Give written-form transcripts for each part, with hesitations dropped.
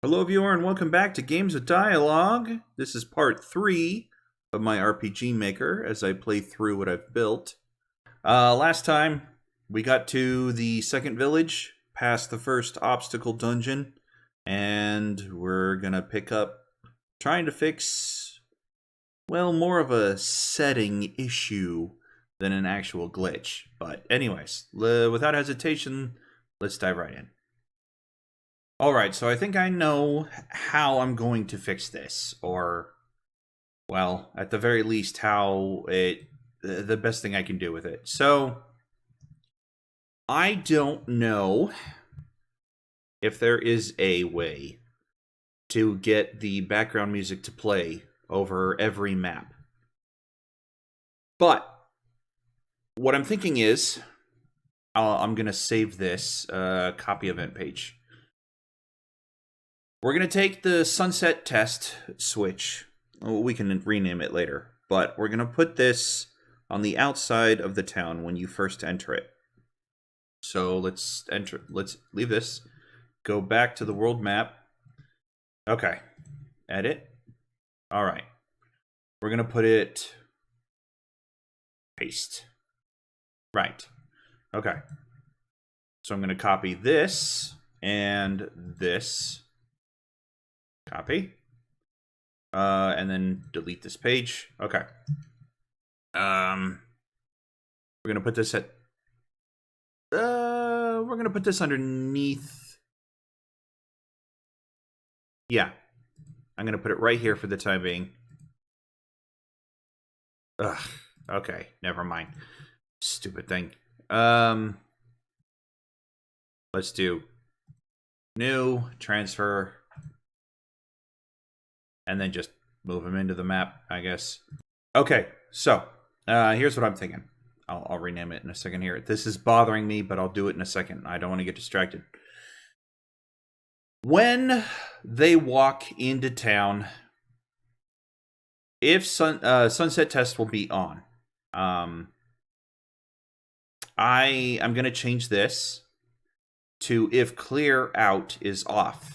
Hello, viewer, and welcome back to Games with Dialogue. This is part 3 of my RPG Maker as I play through what I've built. Last time, we got to the second village, past the first obstacle dungeon, and we're gonna pick up trying to fix, well, more of a setting issue than an actual glitch. But anyways, without hesitation, let's dive right in. Alright, so I think I know how I'm going to fix this, or, well, at the very least, the best thing I can do with it. So, I don't know if there is a way to get the background music to play over every map. But, what I'm thinking is, I'm going to save this copy event page. We're going to take the sunset test switch. We can rename it later. But we're going to put this on the outside of the town when you first enter it. So let's leave this. Go back to the world map. Okay. Edit. Alright. We're going to put it... Paste. Right. Okay. So I'm going to copy this and this. Copy. And then delete this page. Okay. We're gonna put this at. We're gonna put this underneath. Yeah, I'm gonna put it right here for the time being. Ugh. Okay. Never mind. Stupid thing. Let's do new transfer. And then just move them into the map, I guess. Okay, so here's what I'm thinking. I'll rename it in a second here. This is bothering me, but I'll do it in a second. I don't want to get distracted. When they walk into town, if sunset test will be on, I'm going to change this to if clear out is off.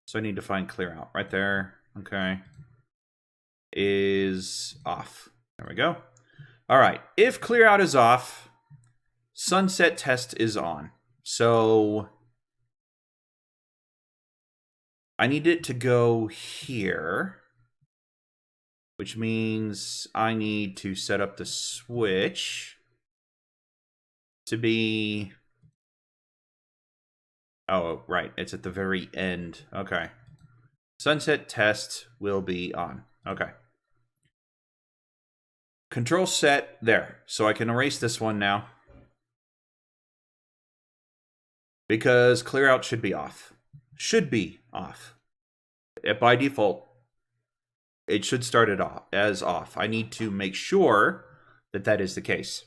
So I need to find clear out right there. Okay. Is off. There we go. All right. If clear out is off, sunset test is on. So I need it to go here, which means I need to set up the switch to be... Oh, right. It's at the very end. Okay. Sunset test will be on. Okay. Control set there. So I can erase this one now. Because clear out should be off. Should be off. By default, it should start it off as off. I need to make sure that that is the case.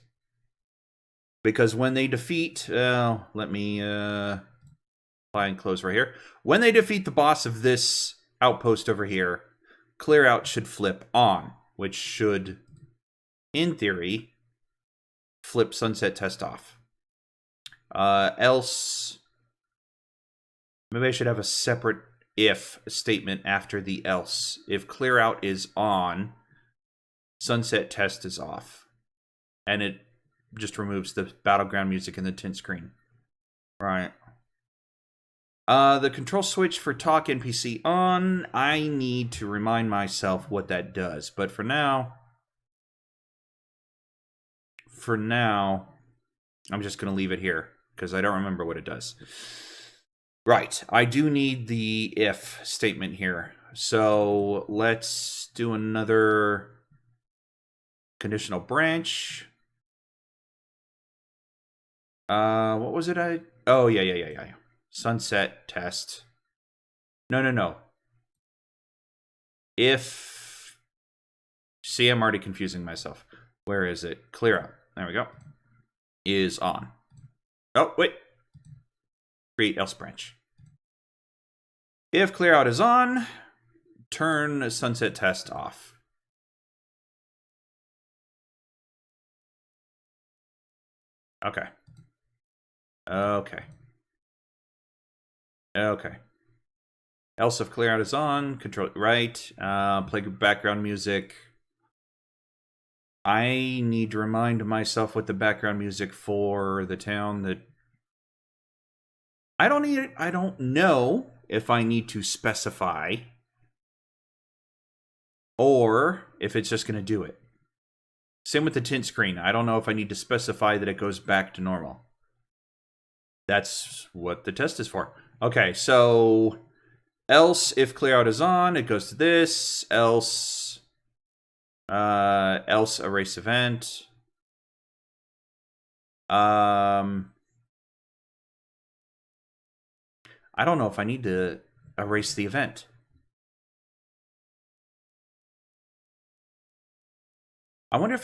Because when they defeat... let me... apply and close right here. When they defeat the boss of this outpost over here, clear out should flip on, which should, in theory, flip sunset test off. Else, maybe I should have a separate if statement after the else. If clear out is on, sunset test is off. And it just removes the battleground music in the tint screen. Right. The control switch for talk NPC on, I need to remind myself what that does. But for now, I'm just going to leave it here because I don't remember what it does. Right, I do need the if statement here. So let's do another conditional branch. What was it? Oh, yeah. Sunset test. No. If... See, I'm already confusing myself. Where is it? Clear out. There we go. Is on. Oh, wait. Create else branch. If clear out is on, turn sunset test off. Okay. Okay. Else if clear out is on, control right. Play background music. I need to remind myself what the background music for the town that I don't know if I need to specify or if it's just going to do it. Same with the tint screen. I don't know if I need to specify that it goes back to normal. That's what the test is for. Okay, so else if clear out is on, it goes to this. Else erase event. I don't know if I need to erase the event. I wonder if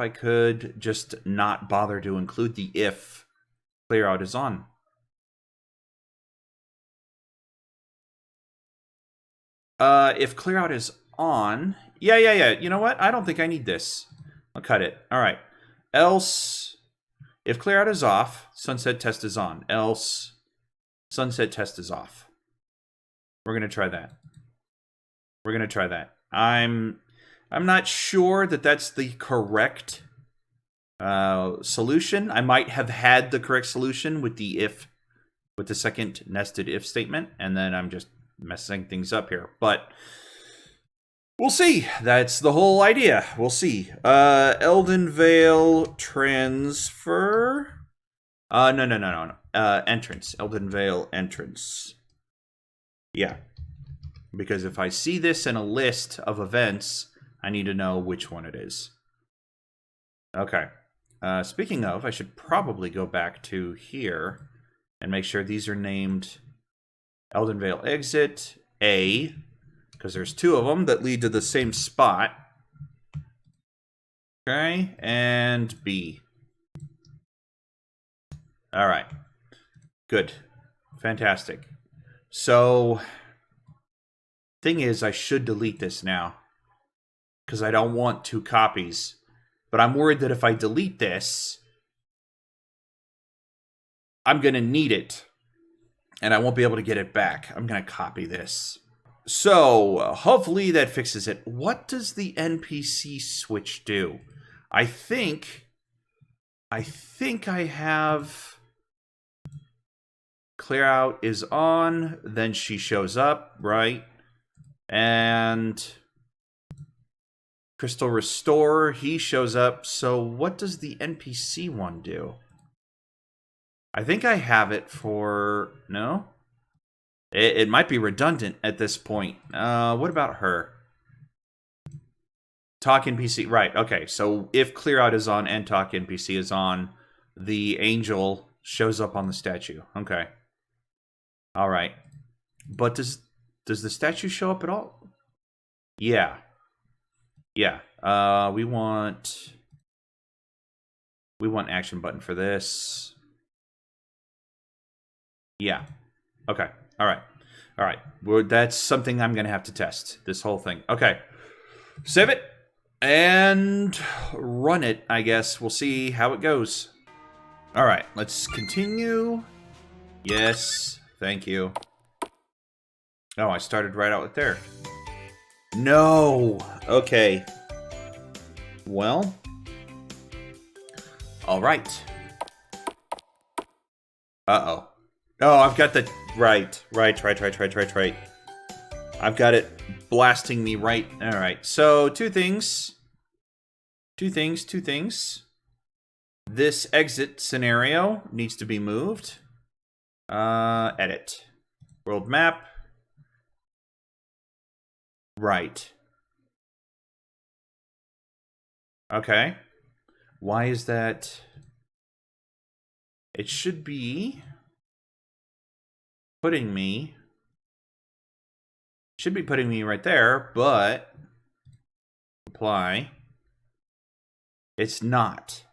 I could just not bother to include the if clear out is on. If clear out is on, yeah. You know what? I don't think I need this. I'll cut it. All right. Else, if clear out is off, sunset test is on. Else, sunset test is off. We're gonna try that. I'm not sure that that's the correct solution. I might have had the correct solution with the second nested if statement, and then I'm just messing things up here. But we'll see. That's the whole idea. We'll see. Elden Vale transfer. No. Entrance. Elden Vale entrance. Yeah. Because if I see this in a list of events, I need to know which one it is. Okay. Speaking of, I should probably go back to here and make sure these are named Elden Vale exit A, because there's two of them that lead to the same spot. Okay, and B. All right. Good. Fantastic. So, thing is, I should delete this now because I don't want two copies. But I'm worried that if I delete this, I'm going to need it. And I won't be able to get it back. I'm going to copy this. So, hopefully that fixes it. What does the NPC switch do? I think I have clear out is on, then she shows up, right? And Crystal Restore, he shows up. So what does the NPC one do? I think I have it for... No? It might be redundant at this point. What about her? Talk NPC. Right, okay. So if clear out is on and talk NPC is on, the angel shows up on the statue. Okay. All right. But does the statue show up at all? Yeah. Yeah. We want action button for this. Yeah. Okay. All right. All right. Well, that's something I'm going to have to test, this whole thing. Okay. Save it and run it, I guess. We'll see how it goes. All right. Let's continue. Yes. Thank you. Oh, I started right out there. No. Okay. Well. All right. Uh-oh. Oh, I've got the... Right. I've got it blasting me right... Alright, so two things. Two things. This exit scenario needs to be moved. Edit. World map. Right. Okay. Why is that... It should be... putting me right there, but apply. It's not.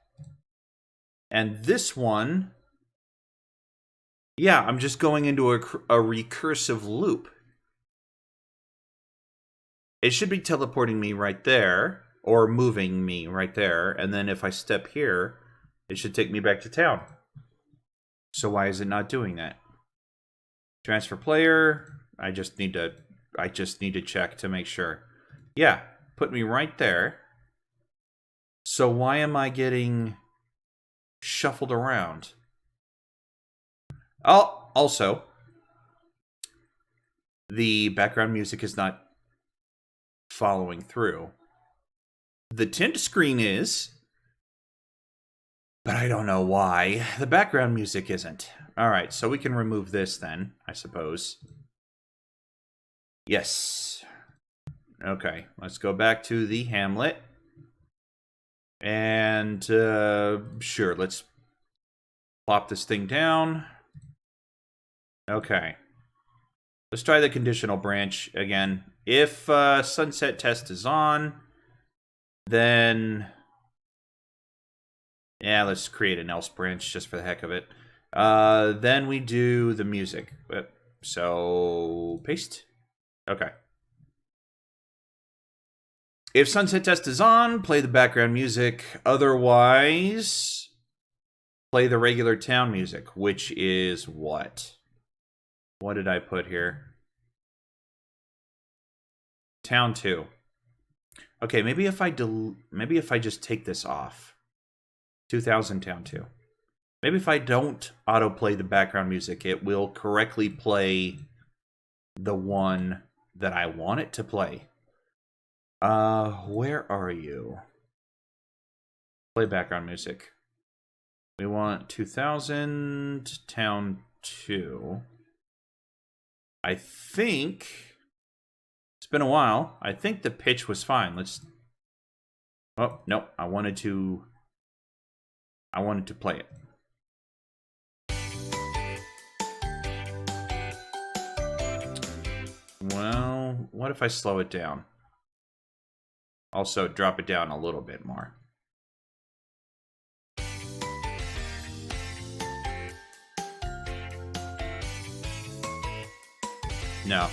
And this one, yeah, I'm just going into a recursive loop. It should be teleporting me right there, or moving me right there, and then if I step here, it should take me back to town. So why is it not doing that? Transfer player. I just need to check to make sure. Yeah, put me right there. So why am I getting shuffled around? Oh, also, the background music is not following through. The tint screen is, but I don't know why. The background music isn't. Alright, so we can remove this then, I suppose. Yes. Okay, let's go back to the Hamlet. And, sure, let's plop this thing down. Okay. Let's try the conditional branch again. If sunset test is on, then... yeah, let's create an else branch just for the heck of it. Then we do the music. So, paste. Okay. If sunset test is on, play the background music. Otherwise, play the regular town music, which is what? What did I put here? Town 2. Okay, maybe if I just take this off. 2000 Town 2. Maybe if I don't autoplay the background music, it will correctly play the one that I want it to play. Where are you? Play background music. We want 2000 Town 2. I think it's been a while. I think the pitch was fine. Let's... oh, no, I wanted to play it. Well, what if I slow it down? Also, drop it down a little bit more. No.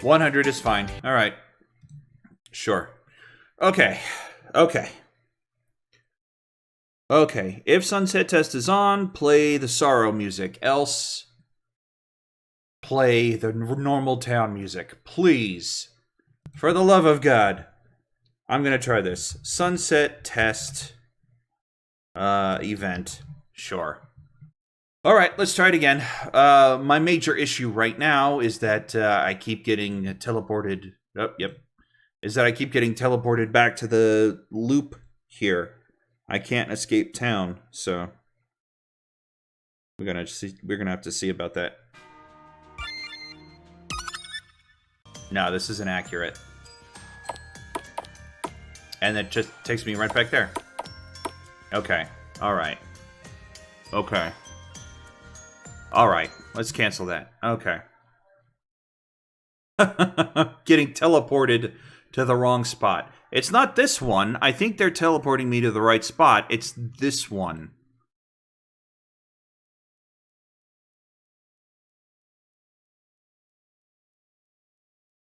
100 is fine. All right. Sure. Okay. Okay. Okay. If sunset test is on, play the sorrow music. Else, play the normal town music. Please. For the love of God. I'm going to try this. Sunset test event. Sure. All right, let's try it again. My major issue right now is that I keep getting teleported. Oh, yep. Is that I keep getting teleported back to the loop here. I can't escape town, so we're gonna have to see about that. No, this isn't accurate. And it just takes me right back there. Okay. All right. Okay. All right. Let's cancel that. Okay. Getting teleported to the wrong spot. It's not this one. I think they're teleporting me to the right spot. It's this one.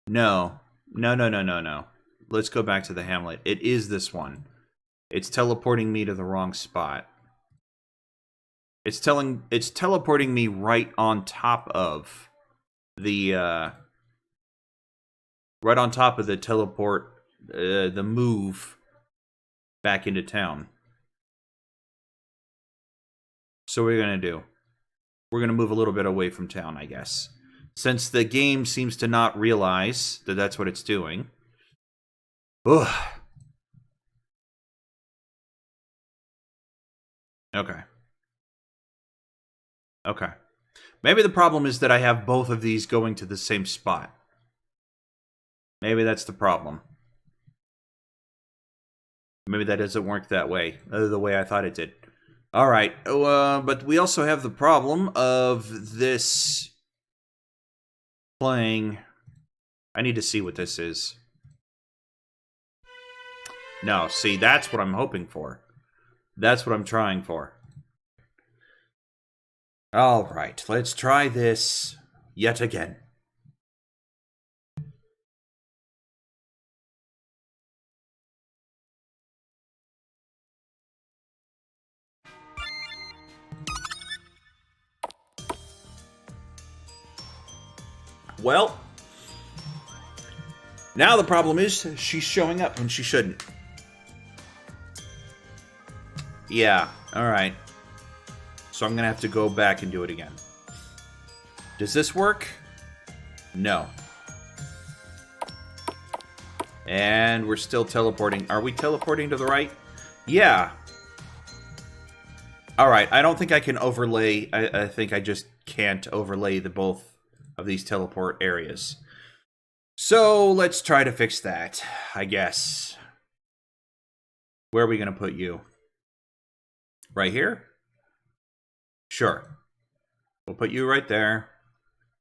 No. No, no, no, no, no. Let's go back to the Hamlet. It is this one. It's teleporting me to the wrong spot. It's teleporting me right on top of the right on top of the teleport, the move back into town. So what are we gonna do? We're gonna move a little bit away from town, I guess, since the game seems to not realize that that's what it's doing. Ugh. Okay. Okay. Maybe the problem is that I have both of these going to the same spot. Maybe that's the problem. Maybe that doesn't work that way, the way I thought it did. All right, but we also have the problem of this playing... I need to see what this is. No, see, that's what I'm hoping for. That's what I'm trying for. All right, let's try this yet again. Well, now the problem is she's showing up when she shouldn't. Yeah, alright. So I'm going to have to go back and do it again. Does this work? No. And we're still teleporting. Are we teleporting to the right? Yeah. Alright, I don't think I can overlay. I think I just can't overlay the both of these teleport areas. So let's try to fix that, I guess. Where are we going to put you? Right here? Sure. We'll put you right there.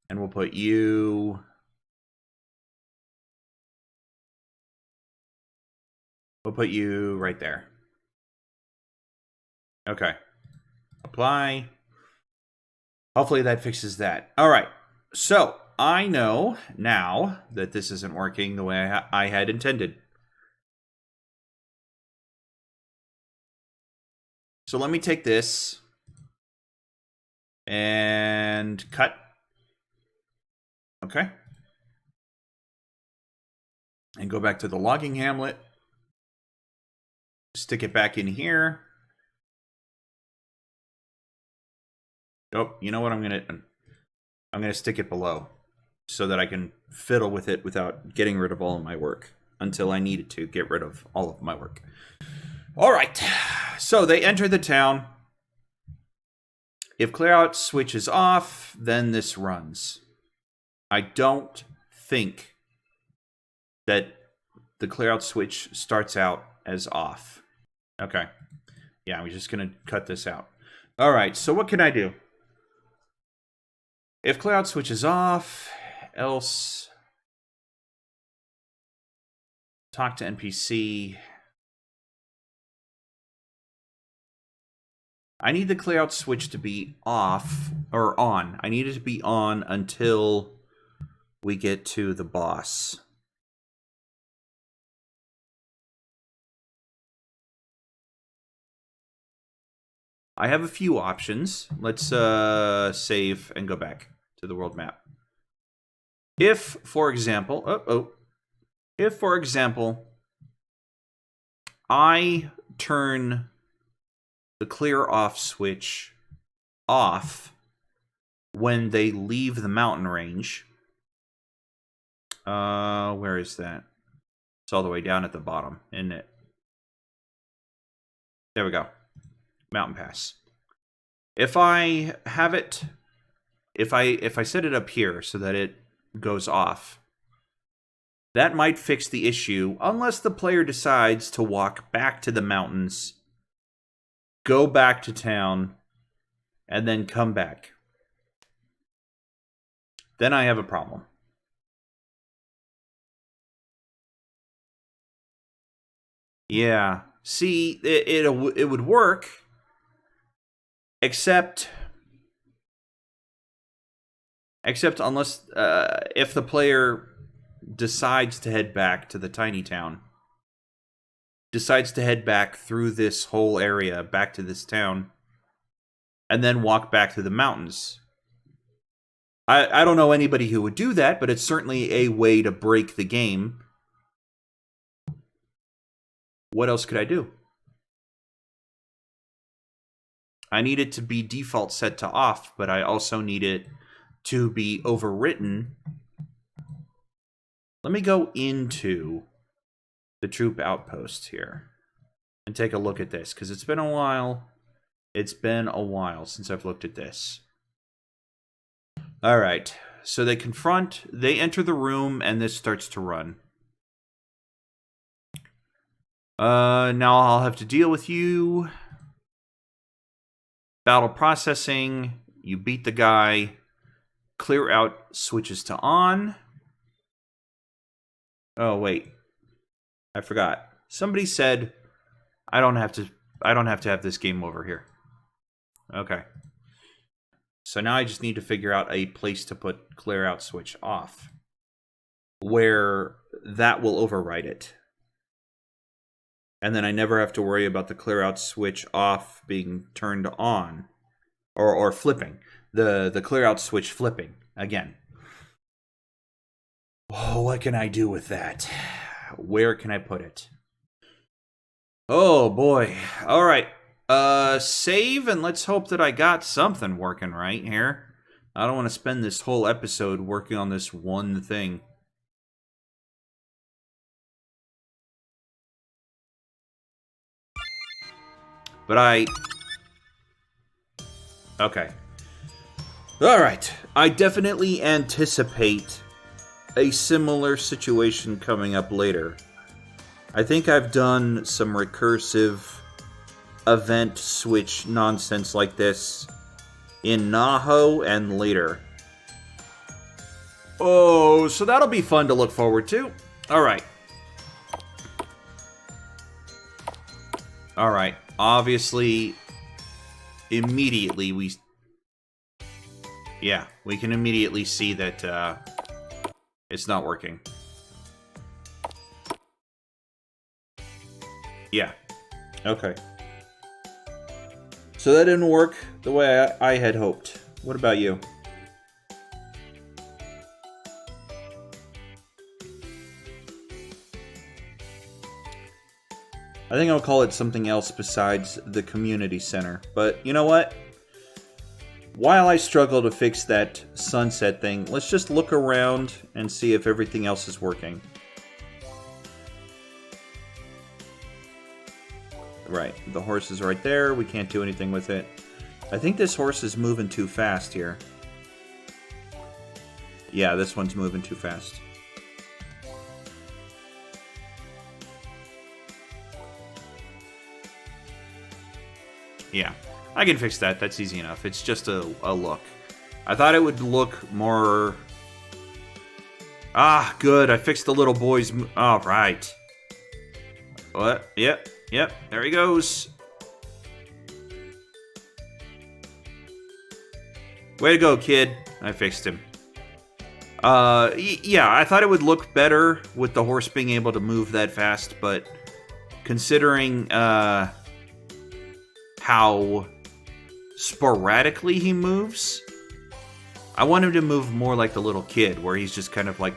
And we'll put you... We'll put you right there. Okay. Apply. Hopefully that fixes that. All right. So, I know now that this isn't working the way I had intended. So let me take this and cut. Okay. And go back to the logging hamlet. Stick it back in here. Oh, you know what? I'm gonna stick it below so that I can fiddle with it without getting rid of all of my work until I needed to get rid of all of my work. All right. So they enter the town. If clear out switch is off, then this runs. I don't think that the clear out switch starts out as off. Okay. Yeah, we're just going to cut this out. All right, so what can I do? If clear out switch is off, else talk to NPC. I need the clear out switch to be off, or on. I need it to be on until we get to the boss. I have a few options. Let's save and go back to the world map. If, for example, if, for example, I turn the clear off switch off when they leave the mountain range. Where is that? It's all the way down at the bottom, isn't it? There we go. Mountain pass. If I have it, if I set it up here so that it goes off, that might fix the issue unless the player decides to walk back to the mountains, go back to town, and then come back. Then I have a problem. Yeah. See, it would work, except unless if the player decides to head back to the tiny town, decides to head back through this whole area back to this town, and then walk back to the mountains. I don't know anybody who would do that, but it's certainly a way to break the game. What else could I do? I need it to be default set to off, but I also need it to be overwritten. Let me go into the troop outpost here and take a look at this, because it's been a while. It's been a while since I've looked at this. All right, so they enter the room, and this starts to run. Now I'll have to deal with you. Battle processing. You beat the guy. Clear out switches to on. Oh, wait. I forgot. Somebody said I don't have to have this game over here. Okay. So now I just need to figure out a place to put clear out switch off, where that will override it. And then I never have to worry about the clear out switch off being turned on, or flipping. The clear out switch flipping again. Oh, what can I do with that? Where can I put it? Oh, boy. All right. Save, and let's hope that I got something working right here. I don't want to spend this whole episode working on this one thing. But okay. Alright. I definitely anticipate a similar situation coming up later. I think I've done some recursive event switch nonsense like this in Naho and later. Oh, so that'll be fun to look forward to. Alright. Alright. Obviously, immediately we... Yeah, we can immediately see that it's not working. Yeah. Okay. So that didn't work the way I had hoped. What about you? I think I'll call it something else besides the community center. But you know what? While I struggle to fix that sunset thing, let's just look around and see if everything else is working. Right, the horse is right there. We can't do anything with it. I think this horse is moving too fast here. Yeah, this one's moving too fast. Yeah, I can fix that. That's easy enough. It's just a look. I thought it would look more... Ah, good. I fixed the little boy's... All right. What? Yep. Yep. There he goes. Way to go, kid. I fixed him. Yeah, I thought it would look better with the horse being able to move that fast, but considering, how sporadically he moves, I want him to move more like the little kid, where he's just kind of like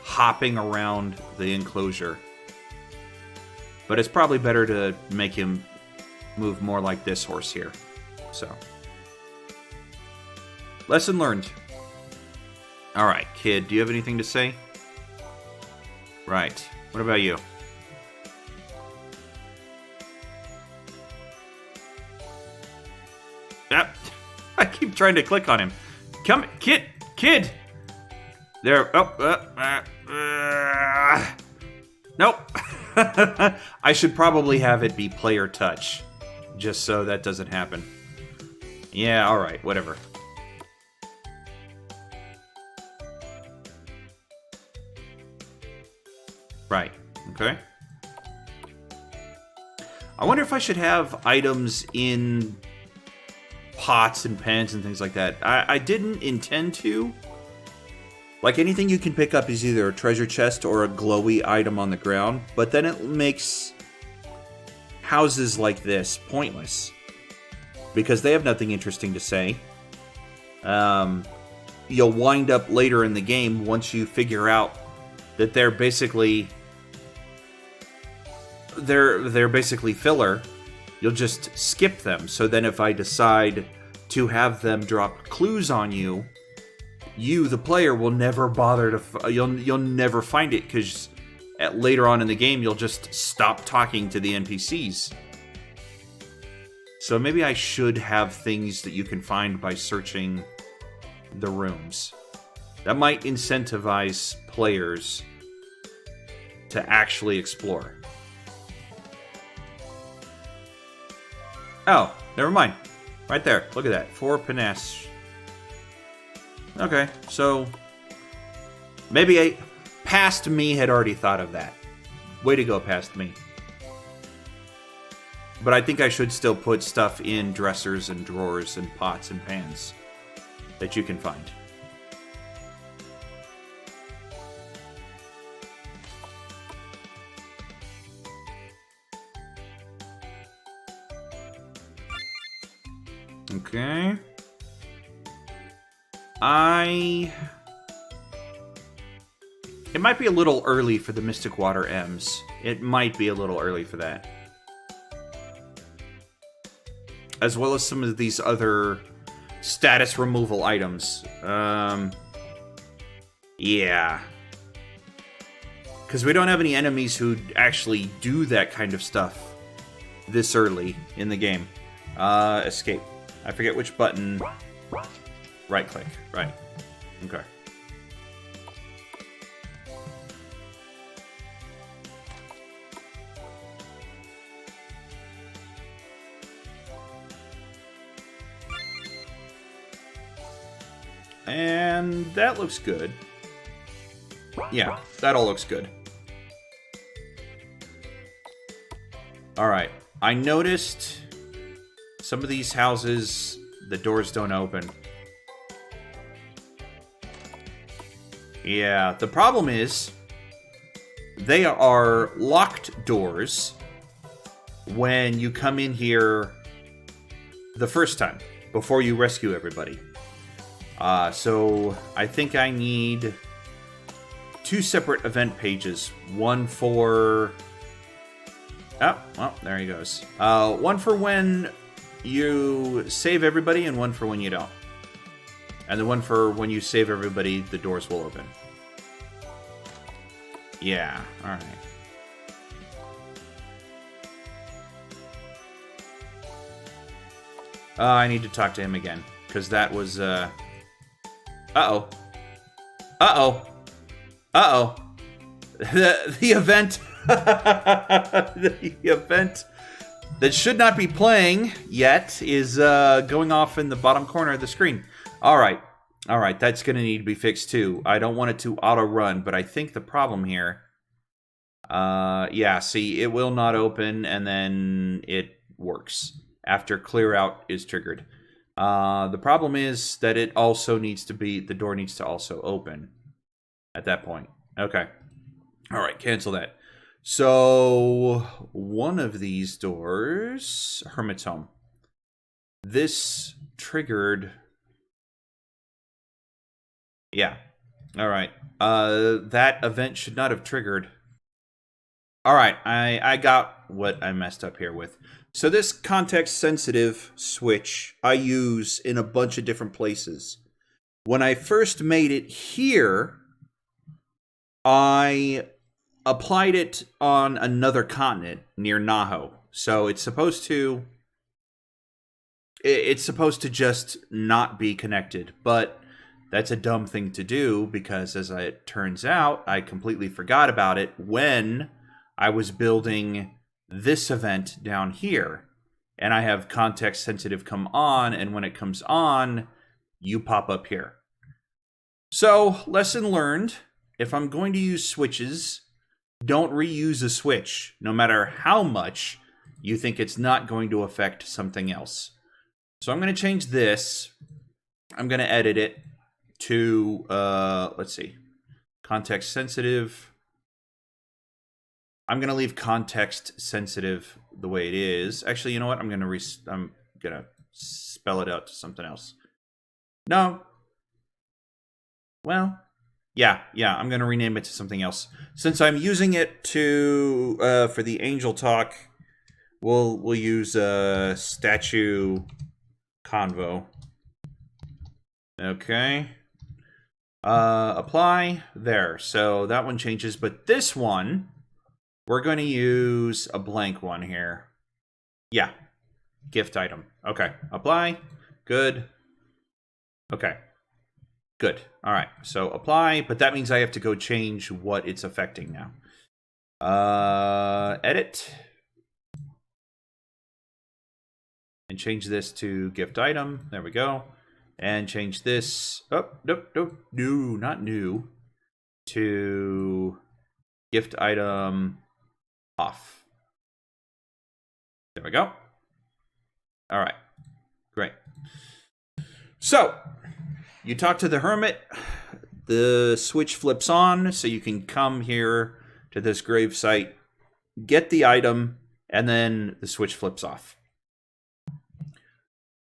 hopping around the enclosure. But it's probably better to make him move more like this horse here. So, lesson learned. Alright, kid, do you have anything to say? Right. What about you? Yep. I keep trying to click on him. Come, kid! There, nope. I should probably have it be player touch, just so that doesn't happen. Yeah, alright, whatever. Right, okay. I wonder if I should have items in pots and pans and things like that. I didn't intend to. Like, anything you can pick up is either a treasure chest or a glowy item on the ground, but then it makes houses like this pointless, because they have nothing interesting to say. You'll wind up later in the game, once you figure out that they're basically filler, you'll just skip them. So then if I decide to have them drop clues on you, the player, will never bother to... You'll never find it, because later on in the game, you'll just stop talking to the NPCs. So maybe I should have things that you can find by searching the rooms. That might incentivize players to actually explore. Oh, never mind. Right there. Look at that. 4 panache. Okay, so maybe past me had already thought of that. Way to go, past me. But I think I should still put stuff in dressers and drawers and pots and pans that you can find. Okay. It might be a little early for the Mystic Water M's. It might be a little early for that. As well as some of these other status removal items. Yeah. Because we don't have any enemies who actually do that kind of stuff this early in the game. Escape. I forget which button. Right click. Right. Okay. And that looks good. Yeah, that all looks good. Alright, I noticed some of these houses, the doors don't open. Yeah, the problem is, they are locked doors when you come in here the first time, before you rescue everybody. So I think I need 2 separate event pages. One for... Oh, well, there he goes. One for when you save everybody, and one for when you don't. And the one for when you save everybody, the doors will open. Yeah, alright. I need to talk to him again, because that was, Uh-oh. Uh-oh. Uh-oh. The event... the event that should not be playing yet is going off in the bottom corner of the screen. Alright. Alright, that's going to need to be fixed too. I don't want it to auto-run, but I think the problem here... yeah, see, it will not open, and then it works after clear out is triggered. The problem is that it also needs to be... The door needs to also open at that point. Okay. Alright, cancel that. So, one of these doors... Hermit's Home. This triggered... Yeah. Alright. That event should not have triggered. Alright, I got what I messed up here with. So this context-sensitive switch I use in a bunch of different places. When I first made it here, I applied it on another continent near Naho. So it's supposed to... It's supposed to just not be connected, but that's a dumb thing to do because, as it turns out, I completely forgot about it when I was building this event down here. And I have context sensitive come on, and when it comes on, you pop up here. So, lesson learned, if I'm going to use switches, don't reuse a switch, no matter how much you think it's not going to affect something else. So I'm going to change this. I'm going to edit it to, let's see, context sensitive. I'm going to leave context sensitive the way it is. Actually, you know what? I'm going to spell it out to something else. No. Well, yeah, I'm going to rename it to something else. Since I'm using it to for the Angel Talk, we'll use statue convo. Okay. Apply there. So that one changes, but this one we're going to use a blank one here. Yeah. Gift item. Okay. Apply. Good. Okay. Good. All right. So apply, but that means I have to go change what it's affecting now. Edit. And change this to gift item. There we go. And change this. Oh, nope. New, not new. To gift item off. There we go. All right. Great. So, you talk to the hermit. The switch flips on, so you can come here to this grave site, get the item, and then the switch flips off.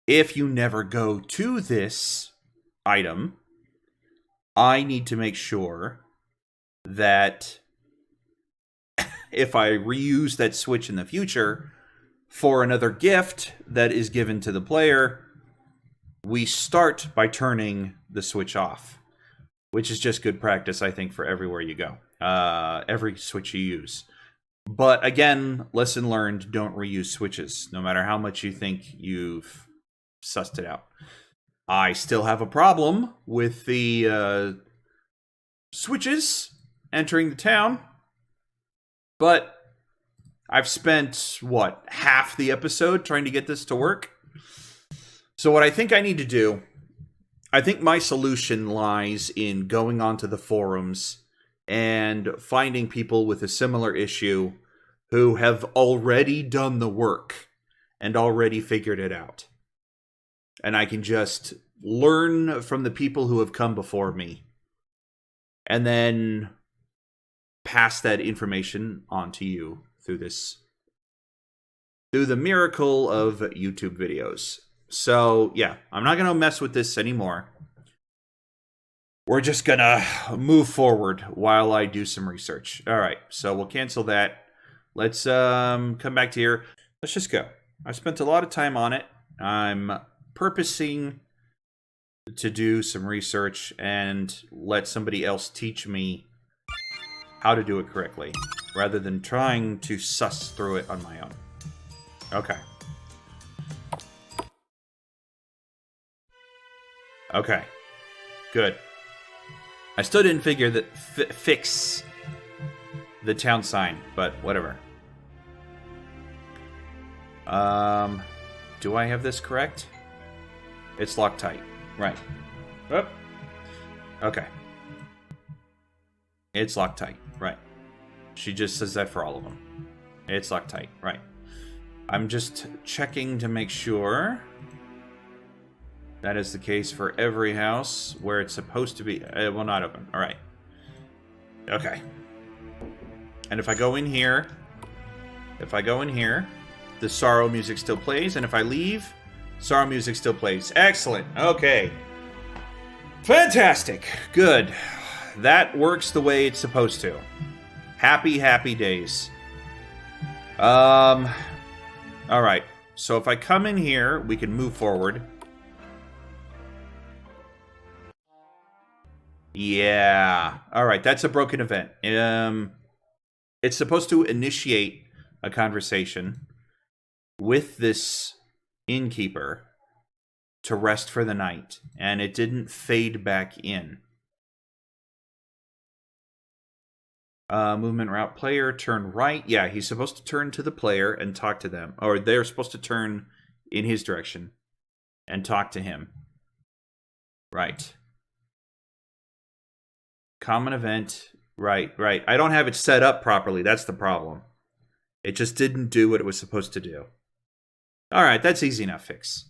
If you never go to this item, I need to make sure that if I reuse that switch in the future for another gift that is given to the player, we start by turning the switch off, which is just good practice, I think, for everywhere you go, every switch you use. But again, lesson learned, don't reuse switches, no matter how much you think you've sussed it out. I still have a problem with the switches entering the town, but I've spent, what, half the episode trying to get this to work? So what I think I need to do, I think my solution lies in going onto the forums and finding people with a similar issue who have already done the work and already figured it out. And I can just learn from the people who have come before me and then pass that information on to you through the miracle of YouTube videos. So, yeah, I'm not going to mess with this anymore. We're just going to move forward while I do some research. All right, so we'll cancel that. Let's come back to here. Let's just go. I spent a lot of time on it. I'm purposing to do some research and let somebody else teach me how to do it correctly, rather than trying to suss through it on my own. Okay. Okay. Good. I still didn't figure that fix the town sign, but whatever. Do I have this correct? It's locked tight. Right. Oh. Okay. It's locked tight. Right. She just says that for all of them. It's locked tight. Right. I'm just checking to make sure that is the case for every house where it's supposed to be. It will not open. All right. Okay. And if I go in here, the sorrow music still plays. And if I leave, sorrow music still plays. Excellent. Okay. Fantastic. Good. That works the way it's supposed to. Happy, happy days. All right. So if I come in here, we can move forward. Yeah. All right. That's a broken event. It's supposed to initiate a conversation with this innkeeper to rest for the night, and it didn't fade back in. Movement route player, turn right. Yeah, he's supposed to turn to the player and talk to them. Or they're supposed to turn in his direction and talk to him. Right. Common event. Right. I don't have it set up properly. That's the problem. It just didn't do what it was supposed to do. All right, that's easy enough fix.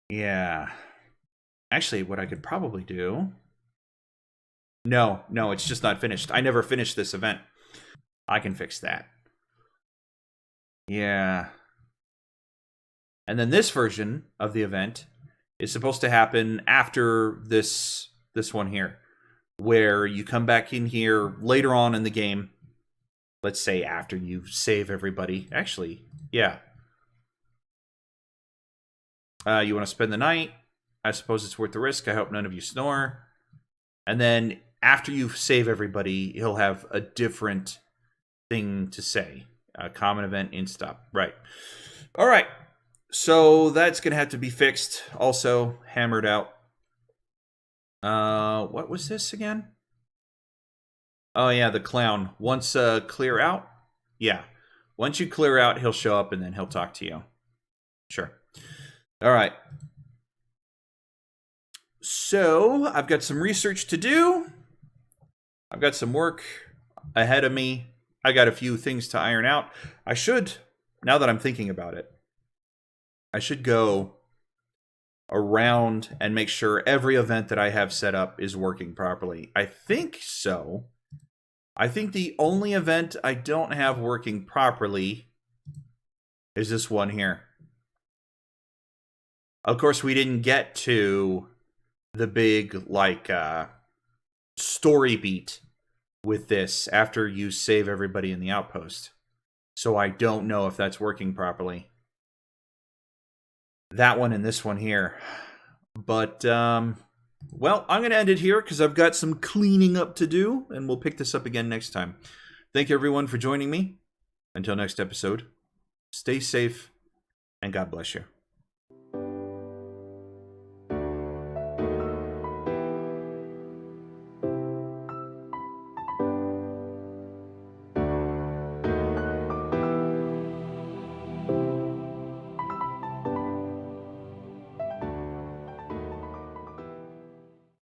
Yeah. Actually, what I could probably do... No, it's just not finished. I never finished this event. I can fix that. Yeah. And then this version of the event is supposed to happen after this one here, where you come back in here later on in the game. Let's say after you save everybody. Actually, yeah. You want to spend the night? I suppose it's worth the risk. I hope none of you snore. And then after you save everybody, he'll have a different thing to say. A common event in stop. Right. All right. So that's going to have to be fixed. Also hammered out. What was this again? Oh, yeah, the clown. Once clear out? Yeah. Once you clear out, he'll show up and then he'll talk to you. Sure. All right. So, I've got some research to do. I've got some work ahead of me. I got a few things to iron out. I should, now that I'm thinking about it, I should go around and make sure every event that I have set up is working properly. I think so. I think the only event I don't have working properly is this one here. Of course, we didn't get to the big, like, story beat with this after you save everybody in the outpost. So I don't know if that's working properly. That one and this one here. But, well, I'm going to end it here because I've got some cleaning up to do, and we'll pick this up again next time. Thank you, everyone, for joining me. Until next episode, stay safe, and God bless you.